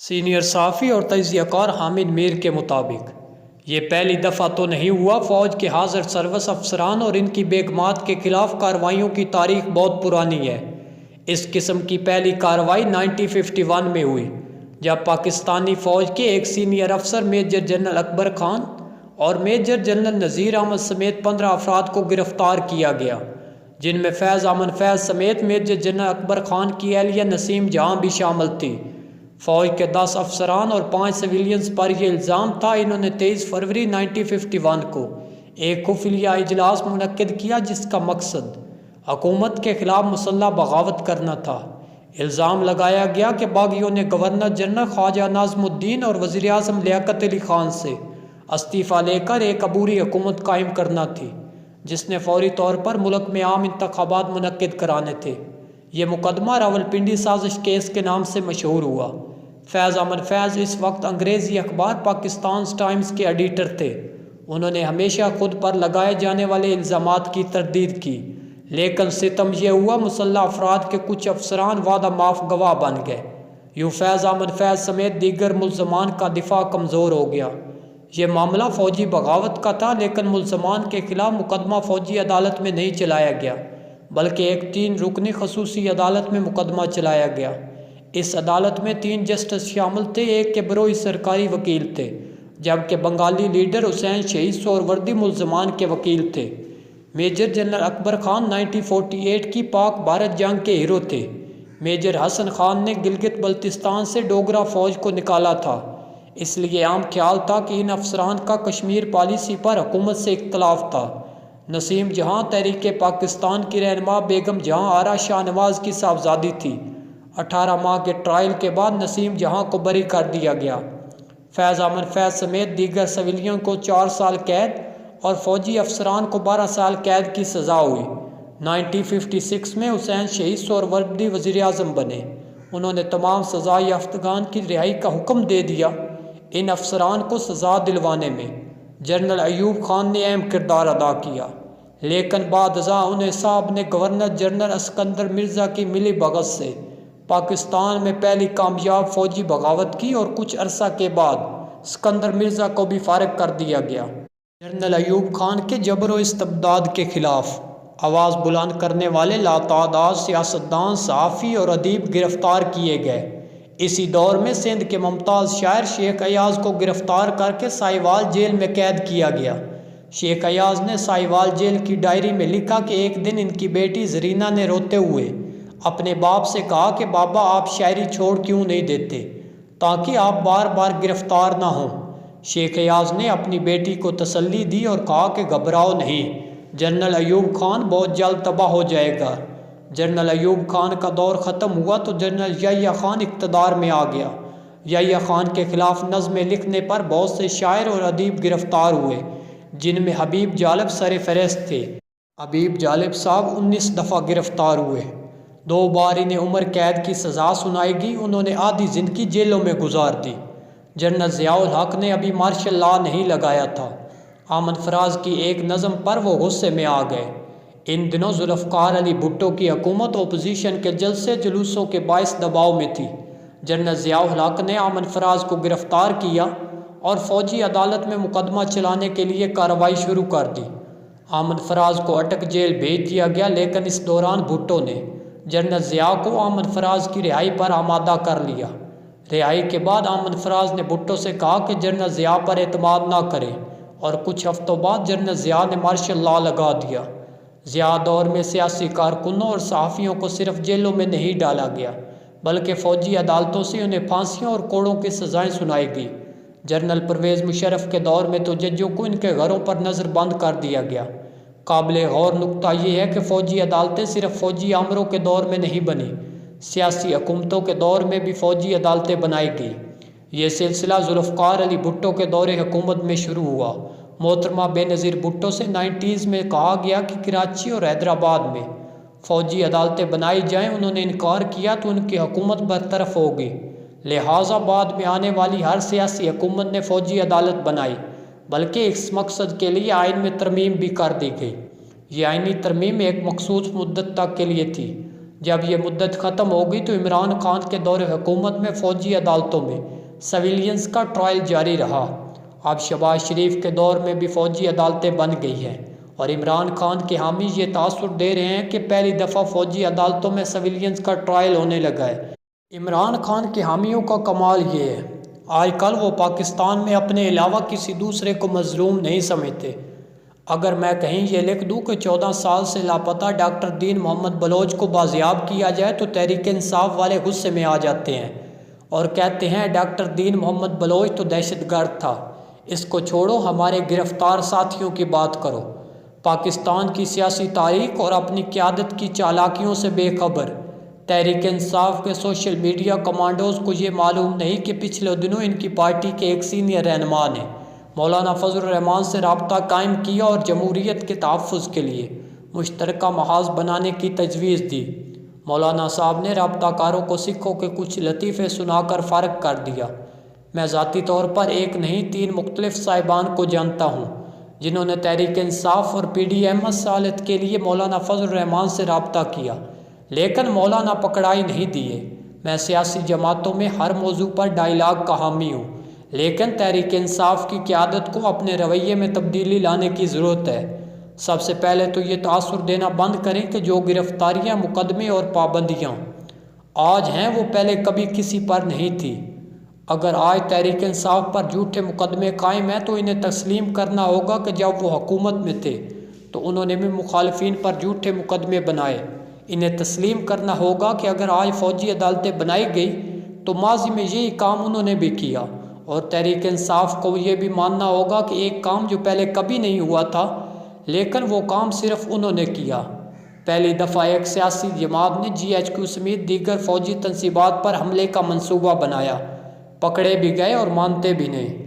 Senior صحافی اور تجزیہ کار حامد میر کے مطابق یہ پہلی دفعہ تو نہیں ہوا۔ فوج کے حاضر سروس افسران اور ان کی بیگمات کے خلاف کارروائیوں کی تاریخ بہت پرانی ہے۔ اس قسم کی پہلی کارروائی 1951 میں ہوئی جب پاکستانی فوج کے ایک سینئر افسر میجر جنرل اکبر خان اور میجر جنرل نذیر احمد سمیت 15 افراد کو گرفتار کیا گیا، جن میں فیض امن فیض سمیت میجر جنرل اکبر خان کی اہلیہ نسیم جہاں بھی شامل تھی۔ فوج کے 10 افسران اور 5 سویلینز پر یہ الزام تھا۔ انہوں نے 23 فروری 1951 کو ایک خفیہ اجلاس منعقد کیا جس کا مقصد حکومت کے خلاف مسلح بغاوت کرنا تھا۔ الزام لگایا گیا کہ باغیوں نے گورنر جنرل خواجہ نظم الدین اور وزیر اعظم لیاقت علی خان سے استعفیٰ لے کر ایک عبوری حکومت قائم کرنا تھی، جس نے فوری طور پر ملک میں عام انتخابات منعقد کرانے تھے۔ یہ مقدمہ راولپنڈی سازش کیس کے نام سے مشہور ہوا۔ فیض امن فیض اس وقت انگریزی اخبار پاکستان ٹائمز کے ایڈیٹر تھے۔ انہوں نے ہمیشہ خود پر لگائے جانے والے الزامات کی تردید کی، لیکن ستم یہ ہوا مسلح افراد کے کچھ افسران وعدہ معاف گواہ بن گئے۔ یوں فیض امن فیض سمیت دیگر ملزمان کا دفاع کمزور ہو گیا۔ یہ معاملہ فوجی بغاوت کا تھا، لیکن ملزمان کے خلاف مقدمہ فوجی عدالت میں نہیں چلایا گیا، بلکہ ایک 3 رکنی خصوصی عدالت میں مقدمہ چلایا گیا۔ اس عدالت میں 3 جسٹس شامل تھے، ایک کے بروئی سرکاری وکیل تھے، جبکہ بنگالی لیڈر حسین شہید سہروردی ملزمان کے وکیل تھے۔ میجر جنرل اکبر خان 1948 کی پاک بھارت جنگ کے ہیرو تھے۔ میجر حسن خان نے گلگت بلتستان سے ڈوگرا فوج کو نکالا تھا، اس لیے عام خیال تھا کہ ان افسران کا کشمیر پالیسی پر حکومت سے اختلاف تھا۔ نسیم جہاں تحریک پاکستان کی رہنما بیگم جہاں آرا شاہ نواز کی صاحبزادی تھی۔ 18 ماہ کے ٹرائل کے بعد نسیم جہاں کو بری کر دیا گیا۔ فیض امن فیض سمیت دیگر سویلین کو 4 سال قید اور فوجی افسران کو 12 سال قید کی سزا ہوئی۔ 1956 میں حسین شہید سہروردی وزیر اعظم بنے۔ انہوں نے تمام سزا یافتگان کی رہائی کا حکم دے دیا۔ ان افسران کو سزا دلوانے میں جنرل ایوب خان نے اہم کردار ادا کیا، لیکن بعد ازاں انہیں صاحب نے گورنر جنرل اسکندر مرزا کی ملی بھگت سے پاکستان میں پہلی کامیاب فوجی بغاوت کی اور کچھ عرصہ کے بعد اسکندر مرزا کو بھی فارغ کر دیا گیا۔ جنرل ایوب خان کے جبر و استبداد کے خلاف آواز بلند کرنے والے لاتعداد سیاستدان، صحافی اور ادیب گرفتار کیے گئے۔ اسی دور میں سندھ کے ممتاز شاعر شیخ ایاز کو گرفتار کر کے سائیوال جیل میں قید کیا گیا۔ شیخ ایاز نے سائیوال جیل کی ڈائری میں لکھا کہ ایک دن ان کی بیٹی زرینہ نے روتے ہوئے اپنے باپ سے کہا کہ بابا آپ شاعری چھوڑ کیوں نہیں دیتے تاکہ آپ بار بار گرفتار نہ ہوں۔ شیخ ایاز نے اپنی بیٹی کو تسلی دی اور کہا کہ گھبراؤ نہیں، جنرل ایوب خان بہت جلد تباہ ہو جائے گا۔ جنرل ایوب خان کا دور ختم ہوا تو جنرل یحییٰ خان اقتدار میں آ گیا۔ یحییٰ خان کے خلاف نظمیں لکھنے پر بہت سے شاعر اور ادیب گرفتار ہوئے، جن میں حبیب جالب سر فہرست تھے۔ حبیب جالب صاحب 19 دفعہ گرفتار ہوئے، 2 بار انہیں عمر قید کی سزا سنائی گئی۔ انہوں نے آدھی زندگی جیلوں میں گزار دی۔ جنرل ضیاء الحق نے ابھی مارشل لا نہیں لگایا تھا۔ امن فراز کی ایک نظم پر وہ غصے میں آ گئے۔ ان دنوں ذوالفقار علی بھٹو کی حکومت اپوزیشن کے جلسے جلوسوں کے باعث دباؤ میں تھی۔ جنرل ضیاء الحق نے امن فراز کو گرفتار کیا اور فوجی عدالت میں مقدمہ چلانے کے لیے کارروائی شروع کر دی۔ امن فراز کو اٹک جیل بھیج دیا گیا، لیکن اس دوران بھٹو نے جنرل ضیاء کو امن فراز کی رہائی پر آمادہ کر لیا۔ رہائی کے بعد امن فراز نے بھٹو سے کہا کہ جنرل ضیاء پر اعتماد نہ کرے، اور کچھ ہفتوں بعد جنرل ضیاء نے مارشل لا لگا دیا۔ ضیاء دور میں سیاسی کارکنوں اور صحافیوں کو صرف جیلوں میں نہیں ڈالا گیا، بلکہ فوجی عدالتوں سے انہیں پھانسیوں اور کوڑوں کی سزائیں سنائی گئی۔ جنرل پرویز مشرف کے دور میں تو ججوں کو ان کے گھروں پر نظر بند کر دیا گیا۔ قابل غور نکتہ یہ ہے کہ فوجی عدالتیں صرف فوجی آمروں کے دور میں نہیں بنی، سیاسی حکومتوں کے دور میں بھی فوجی عدالتیں بنائی گئی۔ یہ سلسلہ ذوالفقار علی بھٹو کے دور حکومت میں شروع ہوا۔ محترمہ بے نظیر بھٹو سے 90s میں کہا گیا کہ کراچی اور حیدرآباد میں فوجی عدالتیں بنائی جائیں۔ انہوں نے انکار کیا تو ان کی حکومت برطرف ہو گئی، لہٰذا بعد میں آنے والی ہر سیاسی حکومت نے فوجی عدالت بنائی، بلکہ اس مقصد کے لیے آئین میں ترمیم بھی کر دی گئی۔ یہ آئینی ترمیم ایک مخصوص مدت تک کے لیے تھی۔ جب یہ مدت ختم ہوگی تو عمران خان کے دور حکومت میں فوجی عدالتوں میں سویلینس کا ٹرائل جاری رہا۔ اب شہباز شریف کے دور میں بھی فوجی عدالتیں بن گئی ہیں اور عمران خان کے حامی یہ تاثر دے رہے ہیں کہ پہلی دفعہ فوجی عدالتوں میں سویلینس کا ٹرائل ہونے لگا ہے۔ عمران خان کے حامیوں کا کمال یہ ہے، آج کل وہ پاکستان میں اپنے علاوہ کسی دوسرے کو مظلوم نہیں سمجھتے۔ اگر میں کہیں یہ لکھ دوں کہ 14 سال سے لاپتہ ڈاکٹر دین محمد بلوچ کو بازیاب کیا جائے تو تحریک انصاف والے غصے میں آ جاتے ہیں اور کہتے ہیں ڈاکٹر دین محمد بلوچ تو دہشت گرد تھا، اس کو چھوڑو، ہمارے گرفتار ساتھیوں کی بات کرو۔ پاکستان کی سیاسی تاریخ اور اپنی قیادت کی چالاکیوں سے بے خبر تحریک انصاف کے سوشل میڈیا کمانڈوز کو یہ معلوم نہیں کہ پچھلے دنوں ان کی پارٹی کے ایک سینئر رہنما نے مولانا فضل الرحمان سے رابطہ قائم کیا اور جمہوریت کے تحفظ کے لیے مشترکہ محاذ بنانے کی تجویز دی۔ مولانا صاحب نے رابطہ کاروں کو سکھوں کے کچھ لطیفے سنا کر فارغ کر دیا۔ میں ذاتی طور پر ایک نہیں 3 مختلف صاحبان کو جانتا ہوں جنہوں نے تحریک انصاف اور پی ڈی ایم اصالت کے لیے مولانا فضل الرحمان سے رابطہ کیا، لیکن مولانا پکڑائی نہیں دیے۔ میں سیاسی جماعتوں میں ہر موضوع پر ڈائیلاگ کا حامی ہوں، لیکن تحریک انصاف کی قیادت کو اپنے رویے میں تبدیلی لانے کی ضرورت ہے۔ سب سے پہلے تو یہ تاثر دینا بند کریں کہ جو گرفتاریاں، مقدمے اور پابندیاں آج ہیں وہ پہلے کبھی کسی پر نہیں تھی۔ اگر آج تحریک انصاف پر جھوٹے مقدمے قائم ہیں تو انہیں تسلیم کرنا ہوگا کہ جب وہ حکومت میں تھے تو انہوں نے بھی مخالفین پر جھوٹے مقدمے بنائے۔ انہیں تسلیم کرنا ہوگا کہ اگر آج فوجی عدالتیں بنائی گئی تو ماضی میں یہی کام انہوں نے بھی کیا، اور تحریک انصاف کو یہ بھی ماننا ہوگا کہ ایک کام جو پہلے کبھی نہیں ہوا تھا لیکن وہ کام صرف انہوں نے کیا۔ پہلی دفعہ ایک سیاسی جماعت نے جی ایچ کیو سمیت دیگر فوجی تنصیبات پر حملے کا منصوبہ بنایا، پکڑے بھی گئے اور مانتے بھی نہیں۔